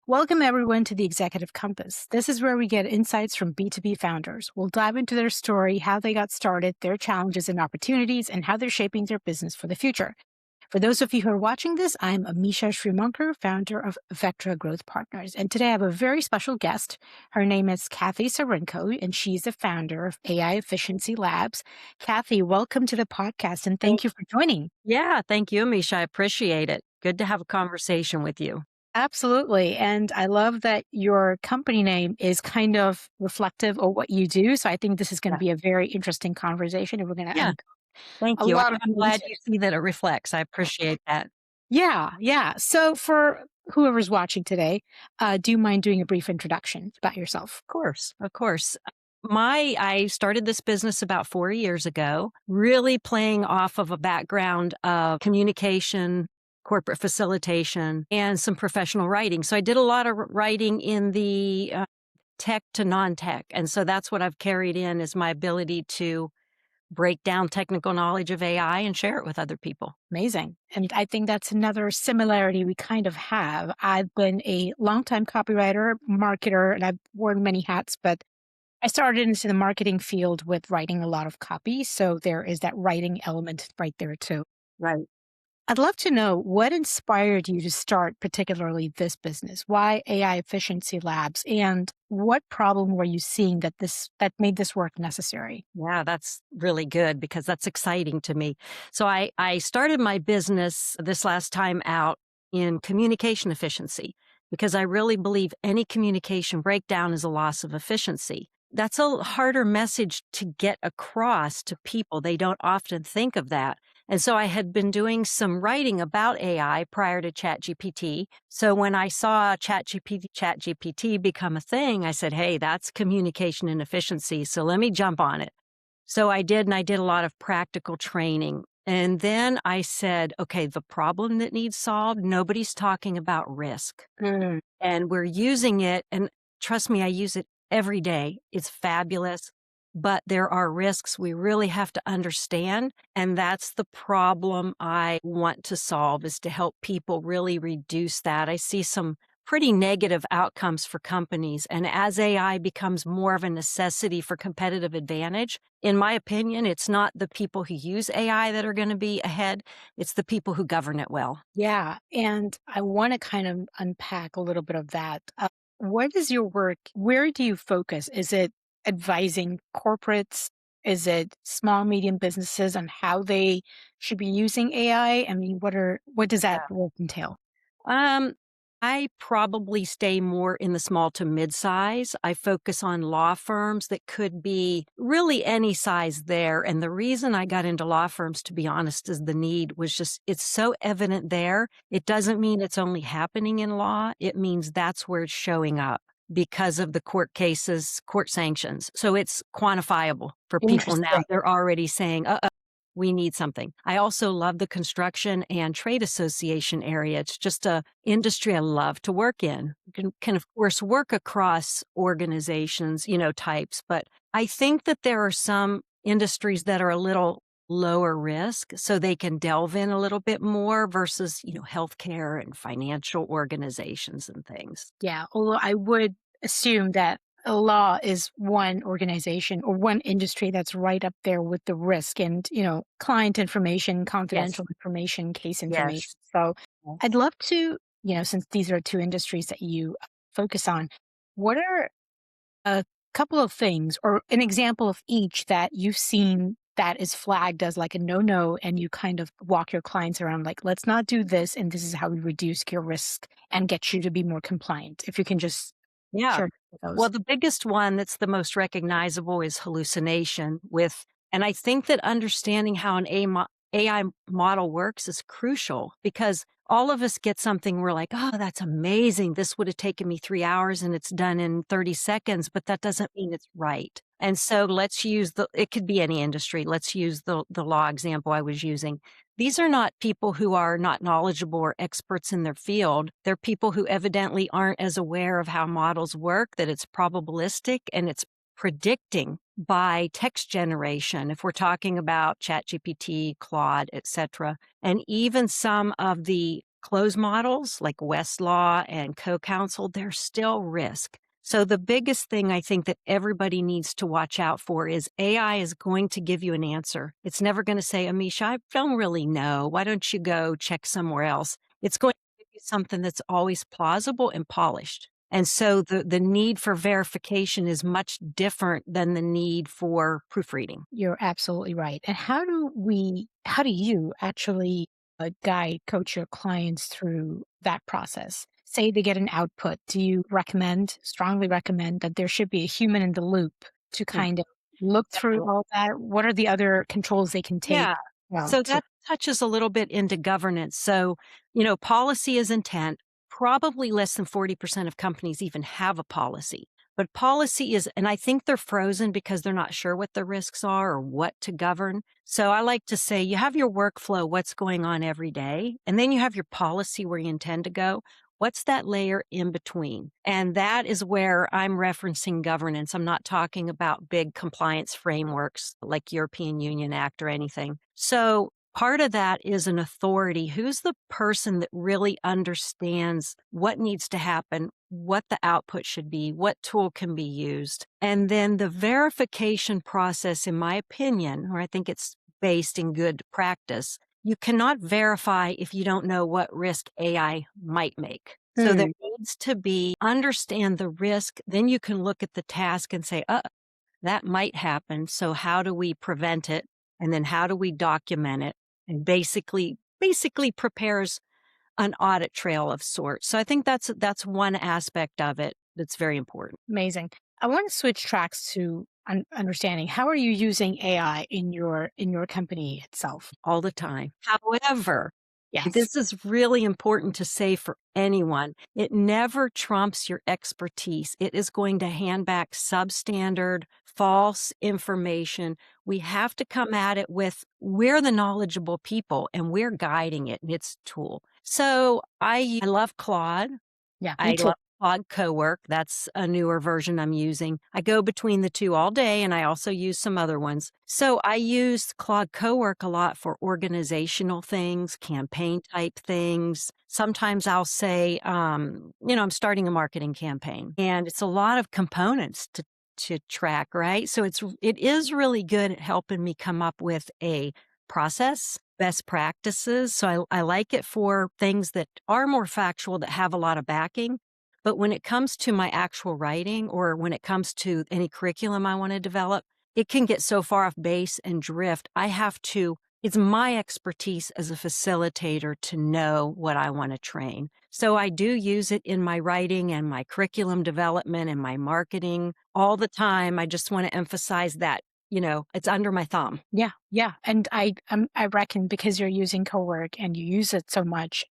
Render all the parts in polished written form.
Welcome, everyone, to the Executive Compass. This is where we get insights from B2B founders. We'll dive into their story, how they got started, their challenges and opportunities, and how they're shaping their business for the future. For those of you who are watching this, I'm Amisha Srimankar, founder of Vectra Growth Partners. And today I have a very special guest. Her name is Kathy Serenko, and she's the founder of AI Efficiency Labs. Kathy, welcome to the podcast, and Thank thank you for joining. Yeah, thank you, Misha. I appreciate it. Good to have a conversation with you. Absolutely. And I love that your company name is kind of reflective of what you do. So I think this is going to Yeah. be a very interesting conversation and we're going to Yeah, uncover thank a you. lot of I'm new glad insight. you see that it reflects. I appreciate that. Yeah, yeah. So for whoever's watching today, do you mind doing a brief introduction about yourself? Of course, of course. I started this business about 4 years ago, really playing off of a background of communication, corporate facilitation, and some professional writing. So I did a lot of writing in the tech to non-tech, and so that's what I've carried in is my ability to break down technical knowledge of AI and share it with other people. Amazing. And I think that's another similarity we kind of have. I've been a longtime copywriter, marketer, and I've worn many hats, but I started into the marketing field with writing a lot of copy. So there is that writing element right there too. Right. I'd love to know what inspired you to start particularly this business? Why AI Efficiency Labs? And what problem were you seeing that made this work necessary? Yeah, that's really good because that's exciting to me. So I started my business this last time out in communication efficiency because I really believe any communication breakdown is a loss of efficiency. That's a harder message to get across to people. They don't often think of that. And so I had been doing some writing about AI prior to ChatGPT. So when I saw ChatGPT become a thing, I said, hey, that's communication and efficiency. So let me jump on it. So I did, and I did a lot of practical training. And then I said, okay, the problem that needs solved, nobody's talking about risk. Mm, And we're using it. And trust me, I use it every day. It's fabulous, but there are risks we really have to understand. And that's the problem I want to solve is to help people really reduce that. I see some pretty negative outcomes for companies. And as AI becomes more of a necessity for competitive advantage, in my opinion, it's not the people who use AI that are going to be ahead. It's the people who govern it well. yeah. And I want to kind of unpack a little bit of that. What is your work? Where do you focus? Is it advising corporates? Is it small, medium businesses on how they should be using AI? I mean, what does that work entail? Um, I probably stay more in the small to mid-size. I focus on law firms that could be really any size there. And the reason I got into law firms, to be honest, is the need was just, it's so evident there. It doesn't mean it's only happening in law. It means that's where it's showing up because of the court cases, court sanctions. So it's quantifiable for people now. Interesting. They're already saying, we need something. I also love the construction and trade association area. It's just a industry I love to work in. You can of course work across organizations, types, but I think that there are some industries that are a little lower risk so they can delve in a little bit more versus, healthcare and financial organizations and things. Yeah, although I would assume that a law is one organization or one industry that's right up there with the risk and, client information, Yes. confidential information, case information. Yes. So I'd Yes. love to, since these are two industries that you focus on, what are a couple of things or an example of each that you've seen that is flagged as like a no-no and you kind of walk your clients around like, let's not do this. And this is how we reduce your risk and get you to be more compliant. If you can just Yeah. share Well, those. the biggest one that's the most recognizable is hallucination and I think that understanding how an AI model works is crucial because all of us get something we're like, oh, that's amazing. This would have taken me 3 hours and it's done in 30 seconds, but that doesn't mean it's right. And so it could be any industry. Let's use the law example I was using. These are not people who are not knowledgeable or experts in their field. They're people who evidently aren't as aware of how models work, that it's probabilistic and it's predicting by text generation. If we're talking about ChatGPT, Claude, etc., and even some of the closed models like Westlaw and Co-Counsel, there's still risk. So the biggest thing I think that everybody needs to watch out for is AI is going to give you an answer. It's never going to say, Amisha, I don't really know. Why don't you go check somewhere else? It's going to give you something that's always plausible and polished. And so the need for verification is much different than the need for proofreading. You're absolutely right. And how do you actually guide, coach your clients through that process? Say they get an output. Do you strongly recommend that there should be a human in the loop to Yeah, kind of look through definitely. all that? What are the other controls they can take? Yeah. Well, So to that touches a little bit into governance. So, policy is intent. Probably less than 40% of companies even have a policy. But policy is, and I think they're frozen because they're not sure what the risks are or what to govern. So I like to say you have your workflow, what's going on every day, and then you have your policy where you intend to go. What's that layer in between? And that is where I'm referencing governance. I'm not talking about big compliance frameworks like European Union Act or anything. So part of that is an authority. Who's the person that really understands what needs to happen, what the output should be, what tool can be used? And then the verification process, in my opinion, or I think it's based in good practice, you cannot verify if you don't know what risk AI might make. So there Hmm, needs to be understand the risk. Then you can look at the task and say, that might happen. So how do we prevent it? And then how do we document it? And basically prepares an audit trail of sorts. So I think that's one aspect of it that's very important amazing. I want to switch tracks to understanding how are you using AI in your company itself? all the time. However, Yes. this is really important to say for anyone. It never trumps your expertise. It is going to hand back substandard, false information. We have to come at it with we're the knowledgeable people and we're guiding it in its tool. So I love Claude. Yeah, me I too. love Claude Cowork. That's a newer version I'm using. I go between the two all day, and I also use some other ones. So I use Claude Cowork a lot for organizational things, campaign type things. Sometimes I'll say, I'm starting a marketing campaign, and it's a lot of components to track, right? So it is really good at helping me come up with a process, best practices. So I like it for things that are more factual, that have a lot of backing. But when it comes to my actual writing or when it comes to any curriculum I want to develop, it can get so far off base and drift. It's my expertise as a facilitator to know what I want to train. So I do use it in my writing and my curriculum development and my marketing all the time. I just want to emphasize that it's under my thumb. Yeah, yeah, and I reckon because you're using Cowork and you use it so much,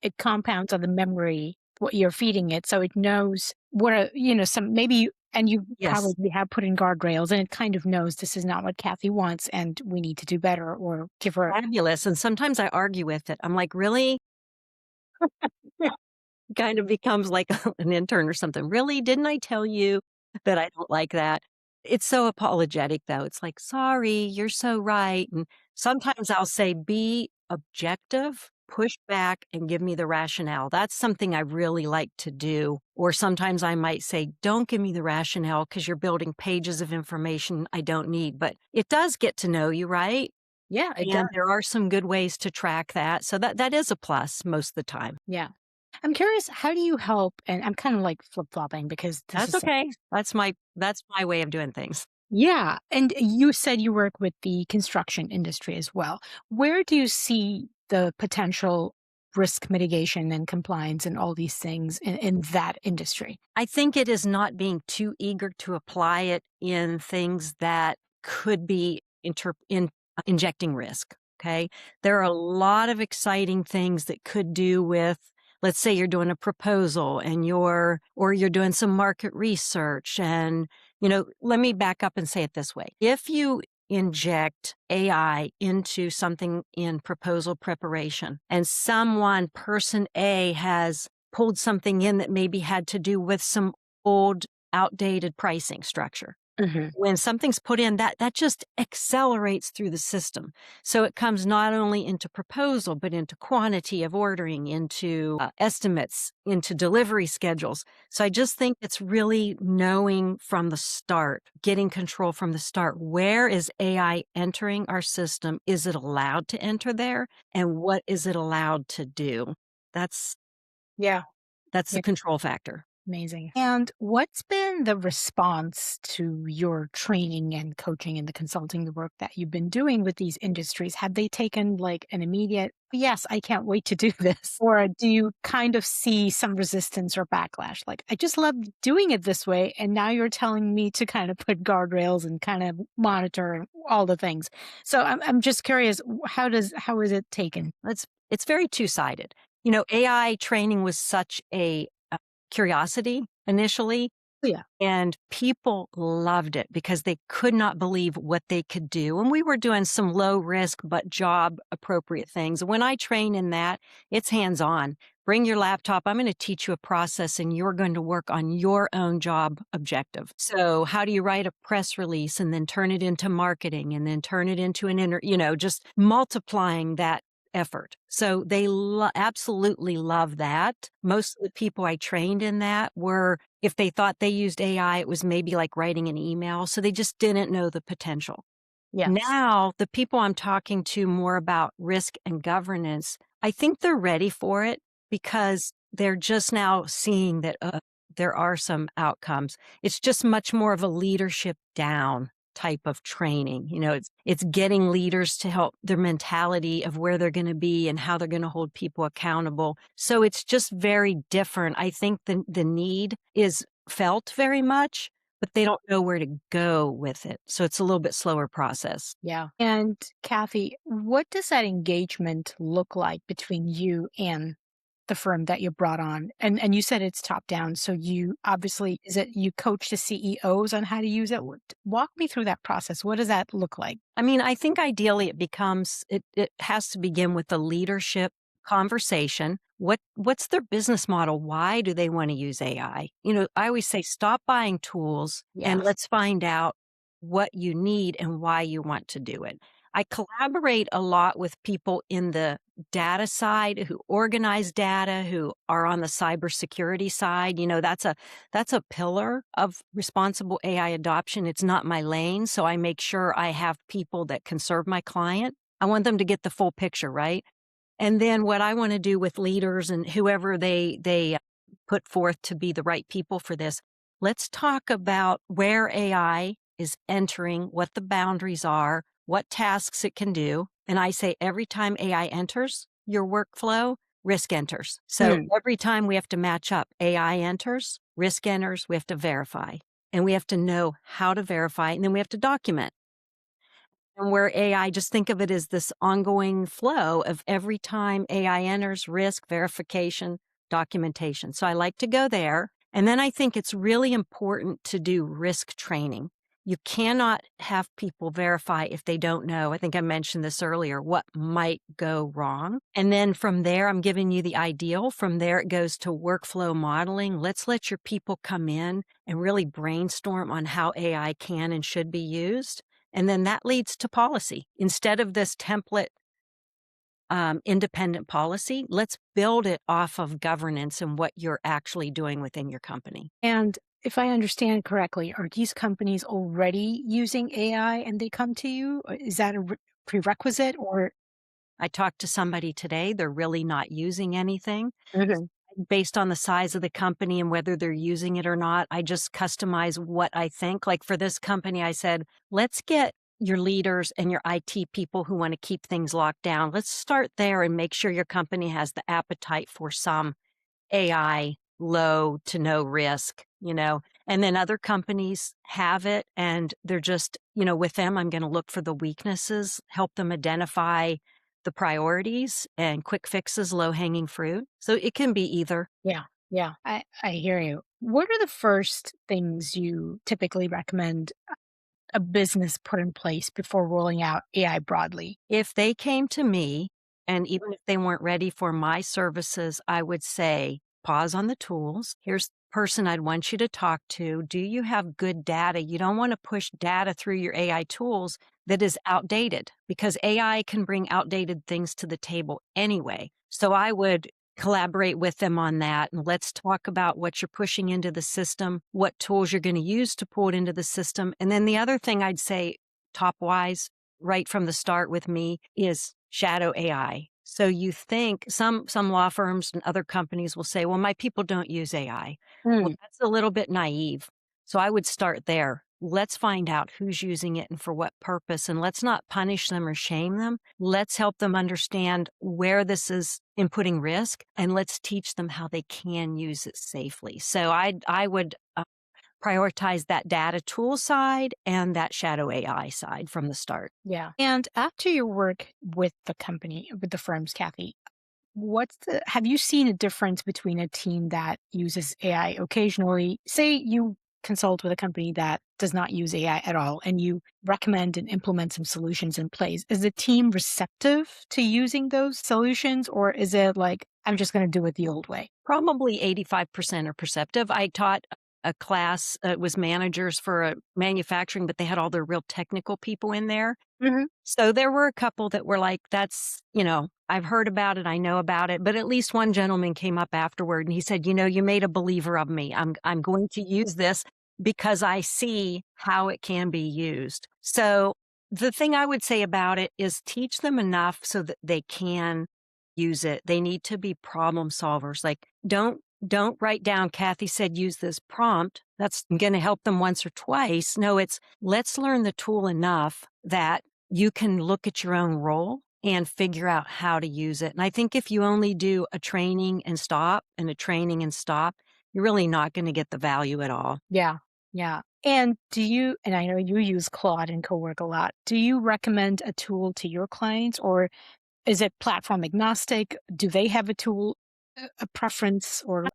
it compounds on the memory what you're feeding it, so it knows what are some maybe and you Yes. probably have put in guardrails, and it kind of knows this is not what Kathy wants, and we need to do better or give her. Fabulous, and sometimes I argue with it. I'm like, "Really?" Kind of becomes like an intern or something. "Really? Didn't I tell you that I don't like that?" It's so apologetic, though. It's like, "Sorry, you're so right," and sometimes I'll say, "Be objective, push back, and give me the rationale." That's something I really like to do, or sometimes I might say, "Don't give me the rationale because 'cause you're building pages of information I don't need," but it does get to know you, right? Yeah, it does. And there are some good ways to track that, so that is a plus most of the time. Yeah. I'm curious, how do you help and I'm kinda, like, flip-flopping because this That's is okay. That's my way of doing things. yeah, and you said you work with the construction industry as well. Where do you see the potential risk mitigation and compliance and all these things in that industry? I think it is not being too eager to apply it in things that could be injecting risk, okay? There are a lot of exciting things that could do with, let's say you're doing a proposal and you're doing some market research and, let me back up and say it this way. If you inject AI into something in proposal preparation and person A has pulled something in that maybe had to do with some old outdated pricing structure. Hmm. When something's put in, that just accelerates through the system. So it comes not only into proposal, but into quantity of ordering, into estimates, into delivery schedules. So I just think it's really knowing from the start, getting control from the start. Where is AI entering our system? Is it allowed to enter there? And what is it allowed to do? That's Yeah. that's the control factor. Amazing. And what's been the response to your training and coaching and the consulting, the work that you've been doing with these industries? Have they taken like an immediate, yes, I can't wait to do this? Or do you kind of see some resistance or backlash? Like, I just love doing it this way. And now you're telling me to kind of put guardrails and kind of monitor all the things. So I'm just curious, how is it taken? It's very two-sided. AI training was such a curiosity initially, Yeah. and people loved it because they could not believe what they could do. And we were doing some low risk but job appropriate things. When I train in that, it's hands on. Bring your laptop. I'm going to teach you a process and you're going to work on your own job objective. So, how do you write a press release and then turn it into marketing and then turn it into just multiplying that effort. So they absolutely love that. Most of the people I trained in that were, if they thought they used AI, it was maybe like writing an email. So they just didn't know the potential. Yes. Now, the people I'm talking to more about risk and governance, I think they're ready for it because they're just now seeing that there are some outcomes. It's just much more of a leadership down type of training. It's getting leaders to help their mentality of where they're going to be and how they're going to hold people accountable. So it's just very different. I think the need is felt very much, but they don't know where to go with it. So it's a little bit slower process. Yeah. And Kathy, what does that engagement look like between you and the firm that you brought on? And you said it's top down. So you obviously, is it you coach the CEOs on how to use it? Walk me through that process. What does that look like? I mean, I think ideally it has to begin with a leadership conversation. What's their business model? Why do they want to use AI? I always say stop buying tools and Yes. let's find out what you need and why you want to do it. I collaborate a lot with people in the data side who organize data, who are on the cybersecurity side. That's a pillar of responsible AI adoption. It's not my lane, so I make sure I have people that can serve my client. I want them to get the full picture, right? And then what I want to do with leaders and whoever they put forth to be the right people for this, let's talk about where AI is entering, what the boundaries are, what tasks it can do. And I say every time AI enters your workflow, risk enters. So Hmm. every time we have to match up, AI enters, risk enters, we have to verify. And we have to know how to verify, and then we have to document. And where AI, just think of it as this ongoing flow of every time AI enters, risk, verification, documentation. So I like to go there. And then I think it's really important to do risk training. You cannot have people verify if they don't know. I think I mentioned this earlier, what might go wrong. And then from there, I'm giving you the ideal. From there, it goes to workflow modeling. Let's let your people come in and really brainstorm on how AI can and should be used. And then that leads to policy. Instead of this template, independent policy, let's build it off of governance and what you're actually doing within your company. And if I understand correctly, are these companies already using AI and they come to you? Is that a prerequisite or? I talked to somebody today, they're really not using anything. Mhm. Based on the size of the company and whether they're using it or not, I just customize what I think. Like for this company, I said, let's get your leaders and your IT people who want to keep things locked down. Let's start there and make sure your company has the appetite for some AI, low to no risk. And then other companies have it and they're just, with them, I'm going to look for the weaknesses, help them identify the priorities and quick fixes, low hanging fruit. So it can be either. Yeah, yeah, I hear you. What are the first things you typically recommend a business put in place before rolling out AI broadly? If they came to me, and even if they weren't ready for my services, I would say, pause on the tools. Here's person I'd want you to talk to. Do you have good data? You don't want to push data through your AI tools that is outdated because AI can bring outdated things to the table anyway. So I would collaborate with them on that. And let's talk about what you're pushing into the system, what tools you're going to use to pull it into the system. And then the other thing I'd say, top wise, right from the start with me, is shadow AI. So you think some law firms and other companies will say, well, my people don't use AI. Well, Mm, that's a little bit naive. So I would start there. Let's find out who's using it and for what purpose. And let's not punish them or shame them. Let's help them understand where this is inputting risk and let's teach them how they can use it safely. So I would prioritize that data tool side and that shadow AI side from the start. yeah. And after your work with the company, with the firms, Kathy, have you seen a difference between a team that uses AI occasionally? Say you consult with a company that does not use AI at all and you recommend and implement some solutions in place. Is the team receptive to using those solutions or is it like, I'm just going to do it the old way? Probably 85% are perceptive. I taught a class, it was managers for manufacturing, but they had all their real technical people in there. Hmm. So there were a couple that were like, that's, I've heard about it, I know about it. But at least one gentleman came up afterward and he said, you made a believer of me. I'm going to use this because I see how it can be used. So the thing I would say about it is teach them enough so that they can use it. They need to be problem solvers. Like don't write down Kathy said use this prompt. That's going to help them once or twice. No, it's let's learn the tool enough that you can look at your own role and figure out how to use it. And I think if you only do a training and stop and a training and stop, you're really not going to get the value at all. Yeah. Yeah. And I know you use Claude and Cowork a lot. Do you recommend a tool to your clients or is it platform agnostic? Do they have a tool, a preference or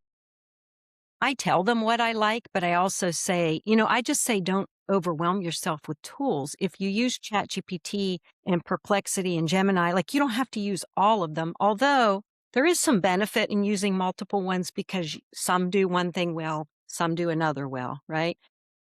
I tell them what I like, but I also say, I just say don't overwhelm yourself with tools. If you use ChatGPT and Perplexity and Gemini, like you don't have to use all of them. Although there is some benefit in using multiple ones because some do one thing well, some do another well, right?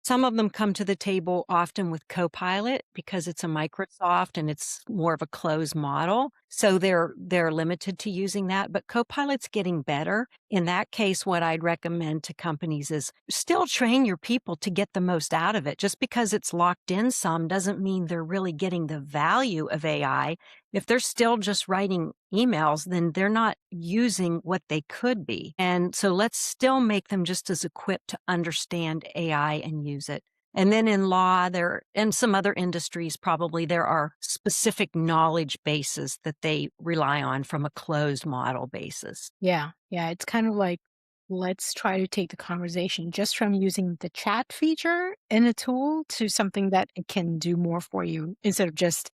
Some of them come to the table often with Copilot because it's a Microsoft and it's more of a closed model. So they're limited to using that, but Copilot's getting better. In that case, what I'd recommend to companies is still train your people to get the most out of it. Just because it's locked in some doesn't mean they're really getting the value of AI. If they're still just writing emails, then they're not using what they could be. And so let's still make them just as equipped to understand AI and use it. And then in law, there and some other industries, probably there are specific knowledge bases that they rely on from a closed model basis. yeah, yeah, it's kind of like let's try to take the conversation just from using the chat feature in a tool to something that it can do more for you instead of just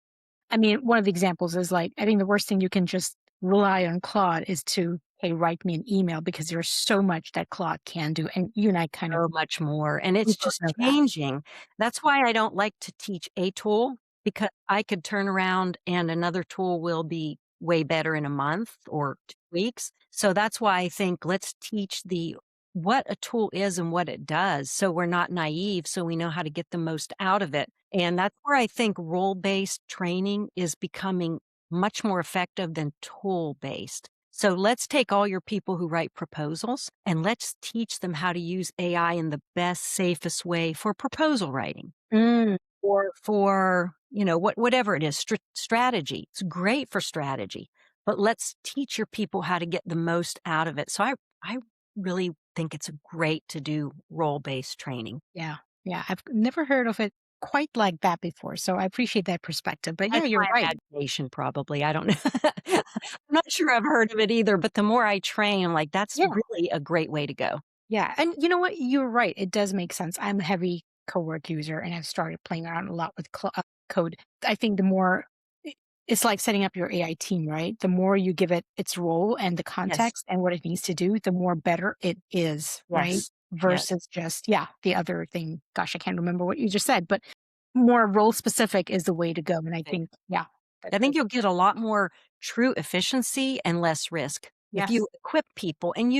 I mean, one of the examples is like I think the worst thing you can just rely on Claude is to, "Hey, write me an email," because there's so much that Claude can do, and you and I kind of So much more, and we it's both just know that. changing. That's why I don't like to teach a tool because I could turn around and another tool will be way better in a month or 2 weeks. So that's why I think let's teach the what a tool is and what it does, so we're not naive, so we know how to get the most out of it. And that's where I think role-based training is becoming much more effective than tool-based. So let's take all your people who write proposals and let's teach them how to use AI in the best, safest way for proposal writing Mm, or for, whatever it is, strategy. It's great for strategy, but let's teach your people how to get the most out of it. So I really think it's great to do role-based training. yeah, yeah, I've never heard of it quite like that before, so I appreciate that perspective, but yeah, That's you're my right. imagination probably, I don't know. I'm not sure I've heard of it either, but the more I train, I'm like, that's Yeah. really a great way to go. Yeah, and you know what? You're right. It does make sense. I'm a heavy Cowork user, and I've started playing around a lot with code. I think the more it's like setting up your AI team, right? The more you give it its role and the Yes, context and what it needs to do, the more better it is, right? yes, yes. Versus just the other thing. Gosh, I can't remember what you just said, but more role specific is the way to go. And I think, yeah, I think that's you'll get a lot more true efficiency and less risk. If Yes, you equip people and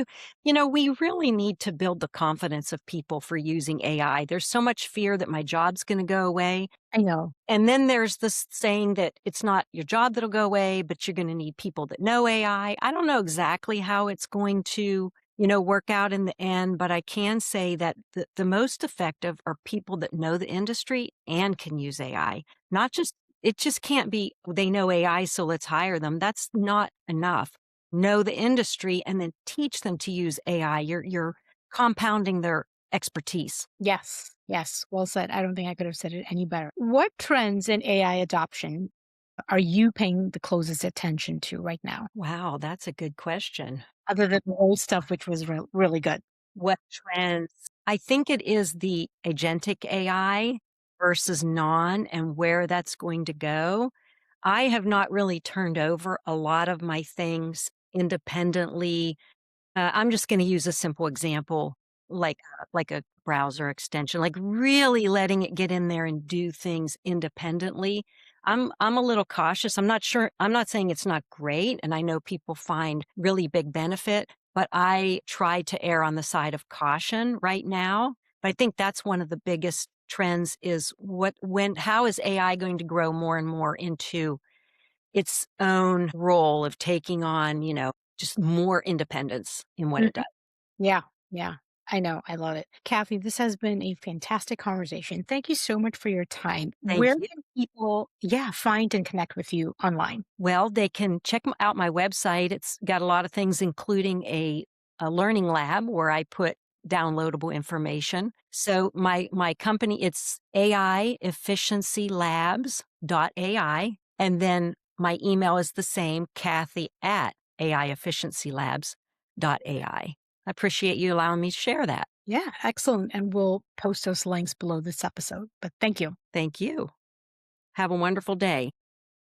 we really need to build the confidence of people for using AI. There's so much fear that my job's going to go away. I know. And then there's this saying that it's not your job that'll go away, but you're going to need people that know AI. I don't know exactly how it's going to, work out in the end, but I can say that the most effective are people that know the industry and can use AI. Not just, it just can't be they know AI, so let's hire them. That's not enough. Know the industry and then teach them to use AI. You're compounding their expertise. Yes, yes. Well said. I don't think I could have said it any better. What trends in AI adoption are you paying the closest attention to right now, Wow, that's a good question. other than the old stuff, which was really good? What trends? I think it is the agentic AI versus non and where that's going to go. I have not really turned over a lot of my things independently. I'm just gonna use a simple example, like a browser extension, like really letting it get in there and do things independently. I'm a little cautious. I'm not sure. I'm not saying it's not great, and I know people find really big benefit, but I try to err on the side of caution right now. But I think that's one of the biggest trends is how is AI going to grow more and more into its own role of taking on, just more independence in what it does. Yeah, yeah. I know. I love it. Kathy, this has been a fantastic conversation. Thank you so much for your time. Thank Where you. can people, yeah, find and connect with you online? Well, they can check out my website. It's got a lot of things, including a learning lab where I put downloadable information. So my company, it's AI Efficiency Labs .ai. And then my email is the same, Kathy at AI Efficiency Labs .ai. I appreciate you allowing me to share that. Yeah, excellent. And we'll post those links below this episode. But thank you. Thank you. Have a wonderful day.